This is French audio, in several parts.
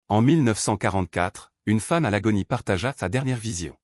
En 1944, une femme à l'agonie partagea sa dernière vision.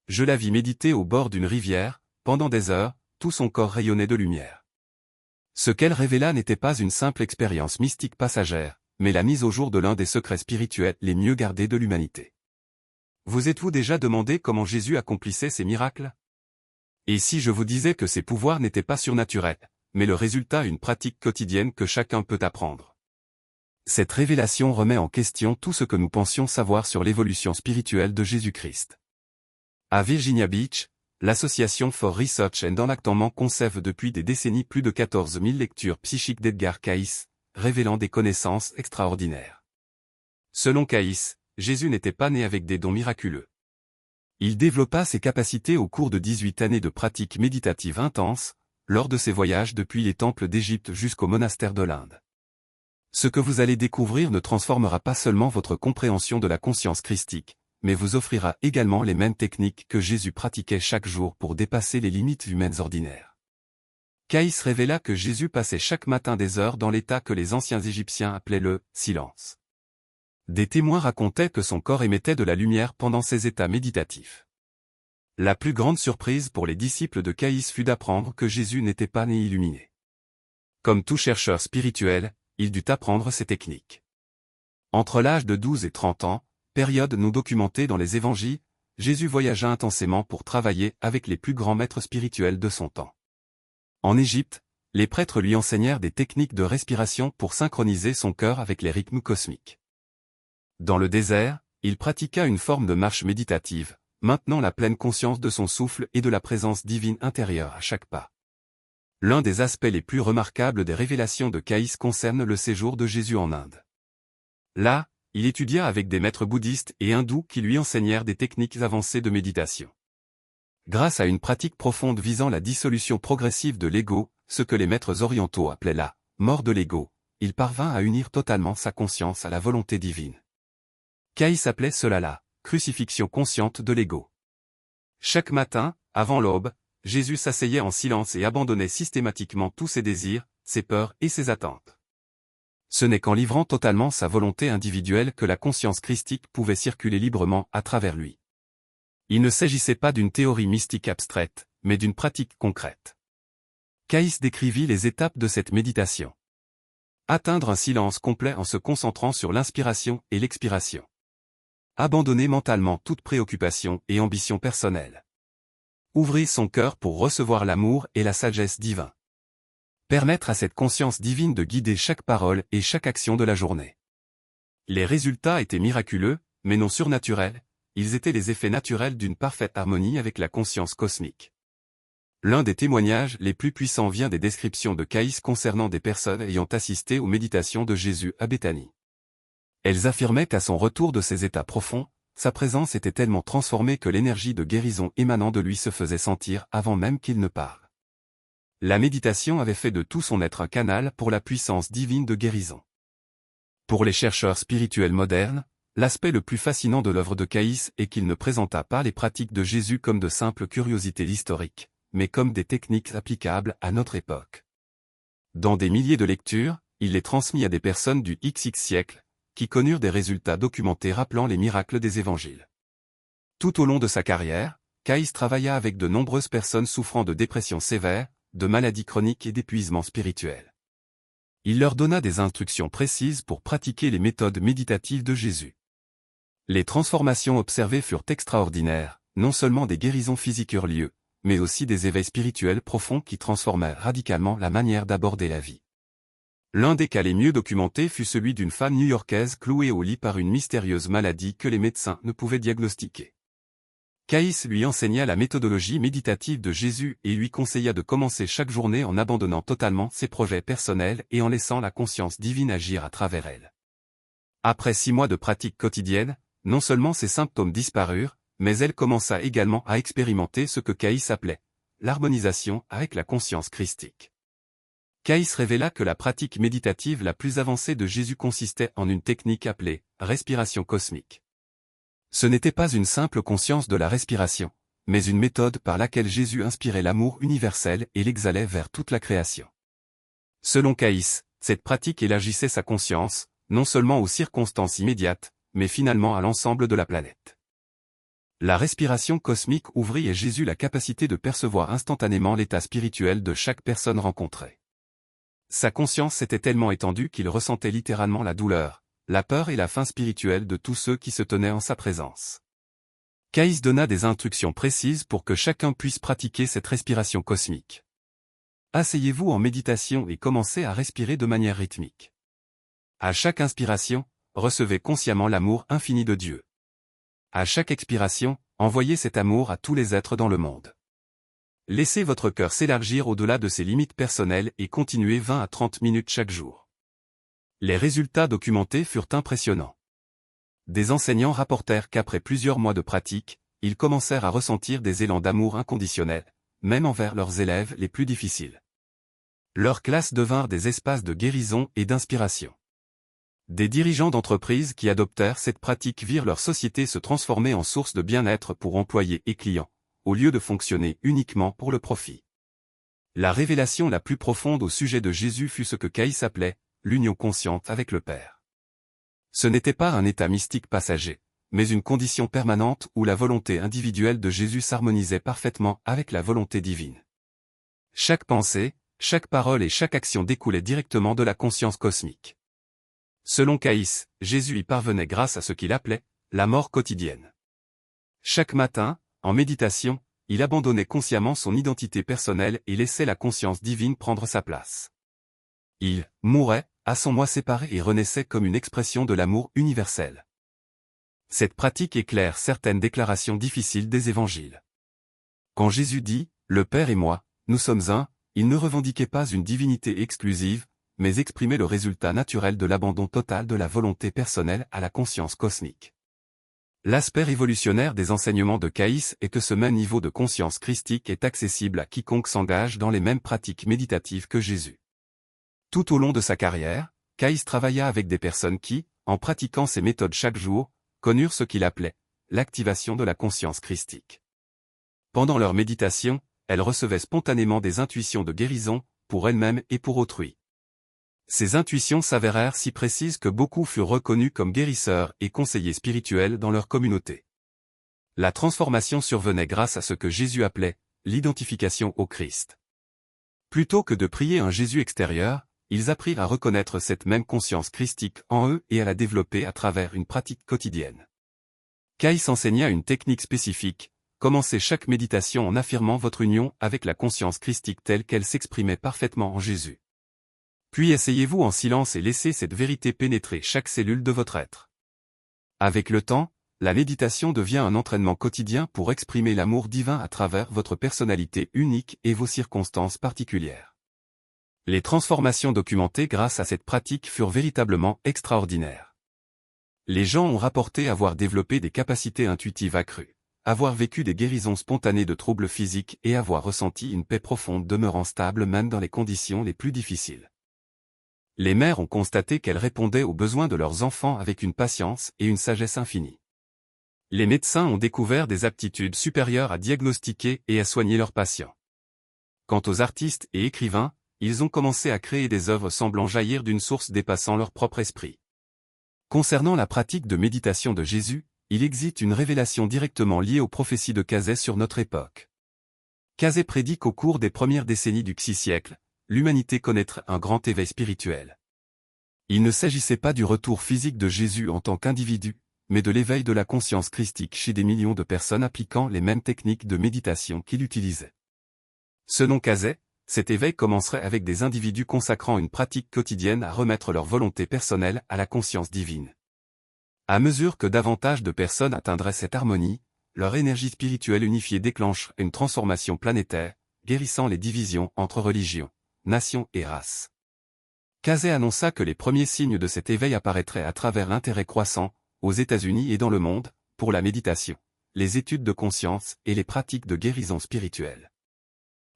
Je la vis méditer au bord d'une rivière, pendant des heures, tout son corps rayonnait de lumière. Ce qu'elle révéla n'était pas une simple expérience mystique passagère, mais la mise au jour de l'un des secrets spirituels les mieux gardés de l'humanité. Vous êtes-vous déjà demandé comment Jésus accomplissait ces miracles? Et si je vous disais que ces pouvoirs n'étaient pas surnaturels, mais le résultat d'une pratique quotidienne que chacun peut apprendre? Cette révélation remet en question tout ce que nous pensions savoir sur l'évolution spirituelle de Jésus-Christ. À Virginia Beach, l'Association for Research and Enactment conserve depuis des décennies plus de 14 000 lectures psychiques d'Edgar Cayce, révélant des connaissances extraordinaires. Selon Cayce, Jésus n'était pas né avec des dons miraculeux. Il développa ses capacités au cours de 18 années de pratiques méditatives intenses, lors de ses voyages depuis les temples d'Égypte jusqu'au monastère de l'Inde. Ce que vous allez découvrir ne transformera pas seulement votre compréhension de la conscience christique, mais vous offrira également les mêmes techniques que Jésus pratiquait chaque jour pour dépasser les limites humaines ordinaires. Cayce révéla que Jésus passait chaque matin des heures dans l'état que les anciens Égyptiens appelaient le « silence ». Des témoins racontaient que son corps émettait de la lumière pendant ces états méditatifs. La plus grande surprise pour les disciples de Cayce fut d'apprendre que Jésus n'était pas né illuminé. Comme tout chercheur spirituel, il dut apprendre ces techniques. Entre l'âge de 12 et 30 ans, période non documentée dans les évangiles, Jésus voyagea intensément pour travailler avec les plus grands maîtres spirituels de son temps. En Égypte, les prêtres lui enseignèrent des techniques de respiration pour synchroniser son cœur avec les rythmes cosmiques. Dans le désert, il pratiqua une forme de marche méditative, maintenant la pleine conscience de son souffle et de la présence divine intérieure à chaque pas. L'un des aspects les plus remarquables des révélations de Cayce concerne le séjour de Jésus en Inde. Là, il étudia avec des maîtres bouddhistes et hindous qui lui enseignèrent des techniques avancées de méditation. Grâce à une pratique profonde visant la dissolution progressive de l'ego, ce que les maîtres orientaux appelaient la mort de l'ego, il parvint à unir totalement sa conscience à la volonté divine. Cayce appelait cela la crucifixion consciente de l'ego. Chaque matin, avant l'aube, Jésus s'asseyait en silence et abandonnait systématiquement tous ses désirs, ses peurs et ses attentes. Ce n'est qu'en livrant totalement sa volonté individuelle que la conscience christique pouvait circuler librement à travers lui. Il ne s'agissait pas d'une théorie mystique abstraite, mais d'une pratique concrète. Cayce décrivit les étapes de cette méditation. Atteindre un silence complet en se concentrant sur l'inspiration et l'expiration. Abandonner mentalement toute préoccupation et ambition personnelle. Ouvrir son cœur pour recevoir l'amour et la sagesse divine. Permettre à cette conscience divine de guider chaque parole et chaque action de la journée. Les résultats étaient miraculeux, mais non surnaturels, ils étaient les effets naturels d'une parfaite harmonie avec la conscience cosmique. L'un des témoignages les plus puissants vient des descriptions de Cayce concernant des personnes ayant assisté aux méditations de Jésus à Béthanie. Elles affirmaient qu'à son retour de ces états profonds, sa présence était tellement transformée que l'énergie de guérison émanant de lui se faisait sentir avant même qu'il ne parle. La méditation avait fait de tout son être un canal pour la puissance divine de guérison. Pour les chercheurs spirituels modernes, l'aspect le plus fascinant de l'œuvre de Cayce est qu'il ne présenta pas les pratiques de Jésus comme de simples curiosités historiques, mais comme des techniques applicables à notre époque. Dans des milliers de lectures, il les transmit à des personnes du XX siècle, qui connurent des résultats documentés rappelant les miracles des évangiles. Tout au long de sa carrière, Cayce travailla avec de nombreuses personnes souffrant de dépression sévère, de maladies chroniques et d'épuisement spirituel. Il leur donna des instructions précises pour pratiquer les méthodes méditatives de Jésus. Les transformations observées furent extraordinaires, non seulement des guérisons physiques eurent lieu, mais aussi des éveils spirituels profonds qui transformèrent radicalement la manière d'aborder la vie. L'un des cas les mieux documentés fut celui d'une femme new-yorkaise clouée au lit par une mystérieuse maladie que les médecins ne pouvaient diagnostiquer. Cayce lui enseigna la méthodologie méditative de Jésus et lui conseilla de commencer chaque journée en abandonnant totalement ses projets personnels et en laissant la conscience divine agir à travers elle. Après 6 mois de pratique quotidienne, non seulement ses symptômes disparurent, mais elle commença également à expérimenter ce que Cayce appelait l'harmonisation avec la conscience christique. Cayce révéla que la pratique méditative la plus avancée de Jésus consistait en une technique appelée respiration cosmique. Ce n'était pas une simple conscience de la respiration, mais une méthode par laquelle Jésus inspirait l'amour universel et l'exhalait vers toute la création. Selon Cayce, cette pratique élargissait sa conscience, non seulement aux circonstances immédiates, mais finalement à l'ensemble de la planète. La respiration cosmique ouvrit à Jésus la capacité de percevoir instantanément l'état spirituel de chaque personne rencontrée. Sa conscience s'était tellement étendue qu'il ressentait littéralement la douleur, la peur et la faim spirituelle de tous ceux qui se tenaient en sa présence. Caïs donna des instructions précises pour que chacun puisse pratiquer cette respiration cosmique. Asseyez-vous en méditation et commencez à respirer de manière rythmique. À chaque inspiration, recevez consciemment l'amour infini de Dieu. À chaque expiration, envoyez cet amour à tous les êtres dans le monde. Laissez votre cœur s'élargir au-delà de ses limites personnelles et continuez 20 à 30 minutes chaque jour. Les résultats documentés furent impressionnants. Des enseignants rapportèrent qu'après plusieurs mois de pratique, ils commencèrent à ressentir des élans d'amour inconditionnel, même envers leurs élèves les plus difficiles. Leurs classes devinrent des espaces de guérison et d'inspiration. Des dirigeants d'entreprises qui adoptèrent cette pratique virent leur société se transformer en source de bien-être pour employés et clients, au lieu de fonctionner uniquement pour le profit. La révélation la plus profonde au sujet de Jésus fut ce que Caïs appelait l'union consciente avec le Père. Ce n'était pas un état mystique passager, mais une condition permanente où la volonté individuelle de Jésus s'harmonisait parfaitement avec la volonté divine. Chaque pensée, chaque parole et chaque action découlaient directement de la conscience cosmique. Selon Caïs, Jésus y parvenait grâce à ce qu'il appelait la mort quotidienne. Chaque matin, en méditation, il abandonnait consciemment son identité personnelle et laissait la conscience divine prendre sa place. Il mourait, à son moi séparé et renaissait comme une expression de l'amour universel. Cette pratique éclaire certaines déclarations difficiles des évangiles. Quand Jésus dit « Le Père et moi, nous sommes un », il ne revendiquait pas une divinité exclusive, mais exprimait le résultat naturel de l'abandon total de la volonté personnelle à la conscience cosmique. L'aspect révolutionnaire des enseignements de Caïs est que ce même niveau de conscience christique est accessible à quiconque s'engage dans les mêmes pratiques méditatives que Jésus. Tout au long de sa carrière, Caïs travailla avec des personnes qui, en pratiquant ces méthodes chaque jour, connurent ce qu'il appelait l'activation de la conscience christique. Pendant leur méditation, elles recevaient spontanément des intuitions de guérison, pour elles-mêmes et pour autrui. Ces intuitions s'avérèrent si précises que beaucoup furent reconnus comme guérisseurs et conseillers spirituels dans leur communauté. La transformation survenait grâce à ce que Jésus appelait l'identification au Christ. Plutôt que de prier un Jésus extérieur, ils apprirent à reconnaître cette même conscience christique en eux et à la développer à travers une pratique quotidienne. Caïs enseigna une technique spécifique: commencez chaque méditation en affirmant votre union avec la conscience christique telle qu'elle s'exprimait parfaitement en Jésus. Puis asseyez-vous en silence et laissez cette vérité pénétrer chaque cellule de votre être. Avec le temps, la méditation devient un entraînement quotidien pour exprimer l'amour divin à travers votre personnalité unique et vos circonstances particulières. Les transformations documentées grâce à cette pratique furent véritablement extraordinaires. Les gens ont rapporté avoir développé des capacités intuitives accrues, avoir vécu des guérisons spontanées de troubles physiques et avoir ressenti une paix profonde demeurant stable même dans les conditions les plus difficiles. Les mères ont constaté qu'elles répondaient aux besoins de leurs enfants avec une patience et une sagesse infinie. Les médecins ont découvert des aptitudes supérieures à diagnostiquer et à soigner leurs patients. Quant aux artistes et écrivains, ils ont commencé à créer des œuvres semblant jaillir d'une source dépassant leur propre esprit. Concernant la pratique de méditation de Jésus, il existe une révélation directement liée aux prophéties de Cazet sur notre époque. Cazet prédit qu'au cours des premières décennies du X siècle, l'humanité connaîtrait un grand éveil spirituel. Il ne s'agissait pas du retour physique de Jésus en tant qu'individu, mais de l'éveil de la conscience christique chez des millions de personnes appliquant les mêmes techniques de méditation qu'il utilisait. Selon Cazet, cet éveil commencerait avec des individus consacrant une pratique quotidienne à remettre leur volonté personnelle à la conscience divine. À mesure que davantage de personnes atteindraient cette harmonie, leur énergie spirituelle unifiée déclencherait une transformation planétaire, guérissant les divisions entre religions, nations et races. Cazet annonça que les premiers signes de cet éveil apparaîtraient à travers l'intérêt croissant, aux États-Unis et dans le monde, pour la méditation, les études de conscience et les pratiques de guérison spirituelle.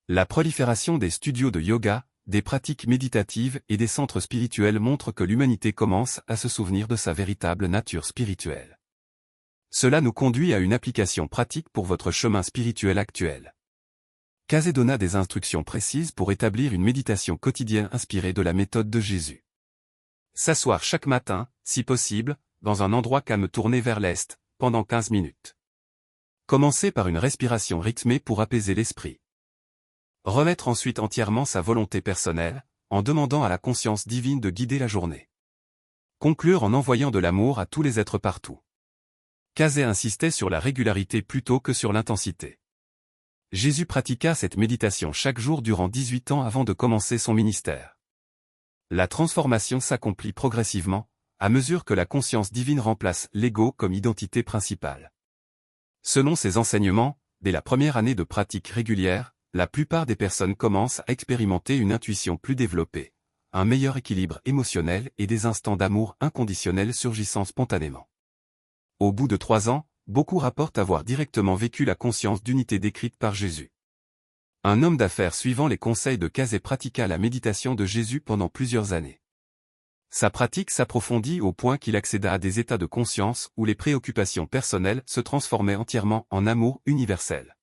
La prolifération des studios de yoga, des pratiques méditatives et des centres spirituels montre que l'humanité commence à se souvenir de sa véritable nature spirituelle. Cela nous conduit à une application pratique pour votre chemin spirituel actuel. Cazet donna des instructions précises pour établir une méditation quotidienne inspirée de la méthode de Jésus. S'asseoir chaque matin, si possible, dans un endroit calme tourné vers l'est, pendant 15 minutes. Commencer par une respiration rythmée pour apaiser l'esprit. Remettre ensuite entièrement sa volonté personnelle, en demandant à la conscience divine de guider la journée. Conclure en envoyant de l'amour à tous les êtres partout. Cazet insistait sur la régularité plutôt que sur l'intensité. Jésus pratiqua cette méditation chaque jour durant 18 ans avant de commencer son ministère. La transformation s'accomplit progressivement, à mesure que la conscience divine remplace l'ego comme identité principale. Selon ses enseignements, dès la première année de pratique régulière, la plupart des personnes commencent à expérimenter une intuition plus développée, un meilleur équilibre émotionnel et des instants d'amour inconditionnel surgissant spontanément. Au bout de 3 ans, beaucoup rapportent avoir directement vécu la conscience d'unité décrite par Jésus. Un homme d'affaires suivant les conseils de Cazet pratiqua la méditation de Jésus pendant plusieurs années. Sa pratique s'approfondit au point qu'il accéda à des états de conscience où les préoccupations personnelles se transformaient entièrement en amour universel.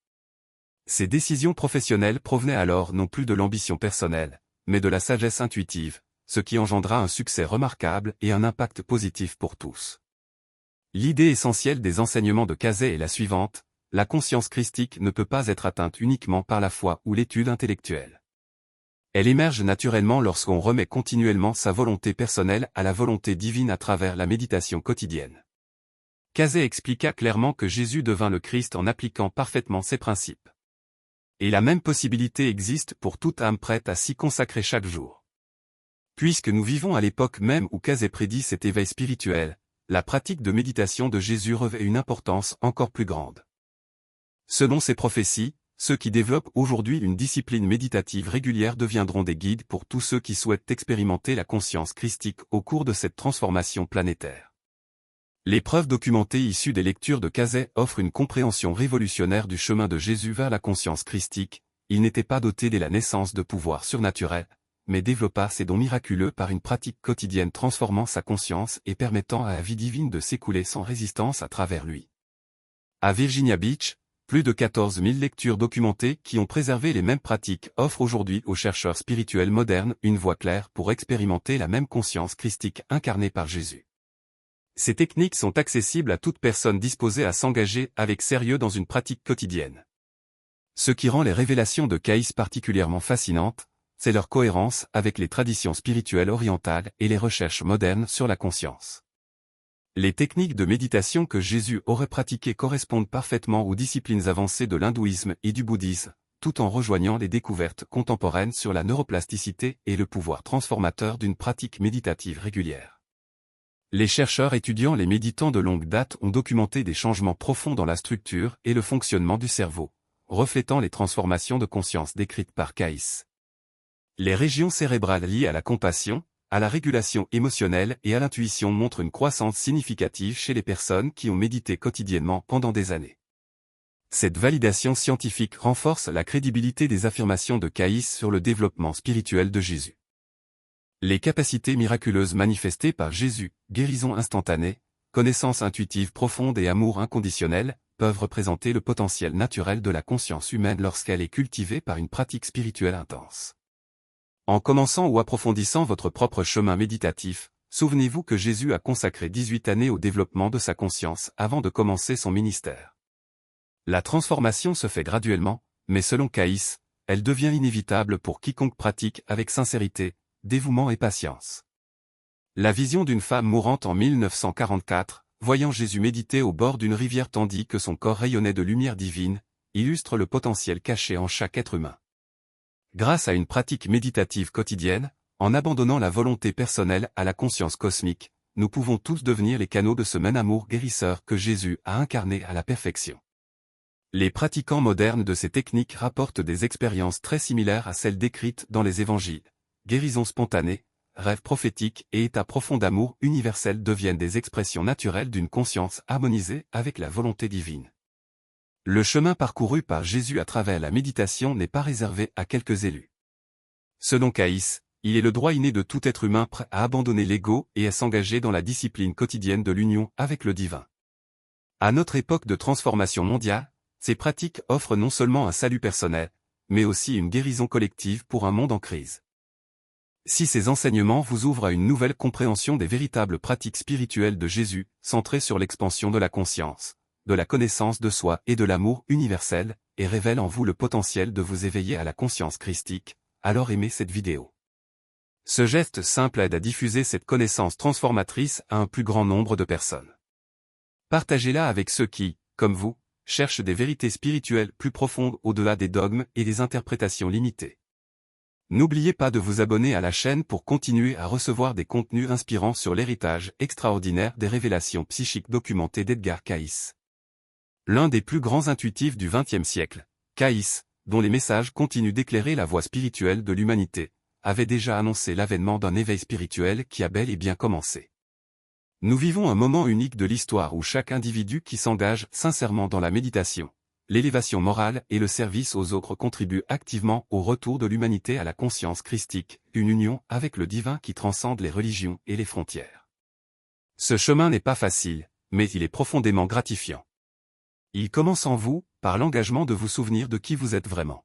Ses décisions professionnelles provenaient alors non plus de l'ambition personnelle, mais de la sagesse intuitive, ce qui engendra un succès remarquable et un impact positif pour tous. L'idée essentielle des enseignements de Cazet est la suivante: la conscience christique ne peut pas être atteinte uniquement par la foi ou l'étude intellectuelle. Elle émerge naturellement lorsqu'on remet continuellement sa volonté personnelle à la volonté divine à travers la méditation quotidienne. Cazet expliqua clairement que Jésus devint le Christ en appliquant parfaitement ses principes. Et la même possibilité existe pour toute âme prête à s'y consacrer chaque jour. Puisque nous vivons à l'époque même où Cazet prédit cet éveil spirituel, la pratique de méditation de Jésus revêt une importance encore plus grande. Selon ses prophéties, ceux qui développent aujourd'hui une discipline méditative régulière deviendront des guides pour tous ceux qui souhaitent expérimenter la conscience christique au cours de cette transformation planétaire. Les preuves documentées issues des lectures de Cazet offrent une compréhension révolutionnaire du chemin de Jésus vers la conscience christique. Il n'était pas doté dès la naissance de pouvoirs surnaturels, mais développa ses dons miraculeux par une pratique quotidienne transformant sa conscience et permettant à la vie divine de s'écouler sans résistance à travers lui. À Virginia Beach, plus de 14 000 lectures documentées qui ont préservé les mêmes pratiques offrent aujourd'hui aux chercheurs spirituels modernes une voie claire pour expérimenter la même conscience christique incarnée par Jésus. Ces techniques sont accessibles à toute personne disposée à s'engager avec sérieux dans une pratique quotidienne. Ce qui rend les révélations de Caïs particulièrement fascinantes, c'est leur cohérence avec les traditions spirituelles orientales et les recherches modernes sur la conscience. Les techniques de méditation que Jésus aurait pratiquées correspondent parfaitement aux disciplines avancées de l'hindouisme et du bouddhisme, tout en rejoignant les découvertes contemporaines sur la neuroplasticité et le pouvoir transformateur d'une pratique méditative régulière. Les chercheurs étudiant les méditants de longue date ont documenté des changements profonds dans la structure et le fonctionnement du cerveau, reflétant les transformations de conscience décrites par Caïs. Les régions cérébrales liées à la compassion, à la régulation émotionnelle et à l'intuition montrent une croissance significative chez les personnes qui ont médité quotidiennement pendant des années. Cette validation scientifique renforce la crédibilité des affirmations de Caïs sur le développement spirituel de Jésus. Les capacités miraculeuses manifestées par Jésus, guérison instantanée, connaissance intuitive profonde et amour inconditionnel, peuvent représenter le potentiel naturel de la conscience humaine lorsqu'elle est cultivée par une pratique spirituelle intense. En commençant ou approfondissant votre propre chemin méditatif, souvenez-vous que Jésus a consacré 18 années au développement de sa conscience avant de commencer son ministère. La transformation se fait graduellement, mais selon Caïs, elle devient inévitable pour quiconque pratique avec sincérité, dévouement et patience. La vision d'une femme mourante en 1944, voyant Jésus méditer au bord d'une rivière tandis que son corps rayonnait de lumière divine, illustre le potentiel caché en chaque être humain. Grâce à une pratique méditative quotidienne, en abandonnant la volonté personnelle à la conscience cosmique, nous pouvons tous devenir les canaux de ce même amour guérisseur que Jésus a incarné à la perfection. Les pratiquants modernes de ces techniques rapportent des expériences très similaires à celles décrites dans les évangiles. Guérison spontanée, rêve prophétique et état profond d'amour universel deviennent des expressions naturelles d'une conscience harmonisée avec la volonté divine. Le chemin parcouru par Jésus à travers la méditation n'est pas réservé à quelques élus. Selon Caïs, il est le droit inné de tout être humain prêt à abandonner l'ego et à s'engager dans la discipline quotidienne de l'union avec le divin. À notre époque de transformation mondiale, ces pratiques offrent non seulement un salut personnel, mais aussi une guérison collective pour un monde en crise. Si ces enseignements vous ouvrent à une nouvelle compréhension des véritables pratiques spirituelles de Jésus, centrées sur l'expansion de la conscience, de la connaissance de soi et de l'amour universel, et révèlent en vous le potentiel de vous éveiller à la conscience christique, alors aimez cette vidéo. Ce geste simple aide à diffuser cette connaissance transformatrice à un plus grand nombre de personnes. Partagez-la avec ceux qui, comme vous, cherchent des vérités spirituelles plus profondes au-delà des dogmes et des interprétations limitées. N'oubliez pas de vous abonner à la chaîne pour continuer à recevoir des contenus inspirants sur l'héritage extraordinaire des révélations psychiques documentées d'Edgar Cayce. L'un des plus grands intuitifs du XXe siècle, Cayce, dont les messages continuent d'éclairer la voie spirituelle de l'humanité, avait déjà annoncé l'avènement d'un éveil spirituel qui a bel et bien commencé. Nous vivons un moment unique de l'histoire où chaque individu qui s'engage sincèrement dans la méditation, l'élévation morale et le service aux autres contribue activement au retour de l'humanité à la conscience christique, une union avec le divin qui transcende les religions et les frontières. Ce chemin n'est pas facile, mais il est profondément gratifiant. Il commence en vous, par l'engagement de vous souvenir de qui vous êtes vraiment.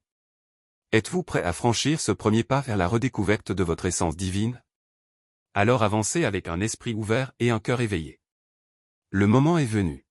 Êtes-vous prêt à franchir ce premier pas vers la redécouverte de votre essence divine? Alors avancez avec un esprit ouvert et un cœur éveillé. Le moment est venu.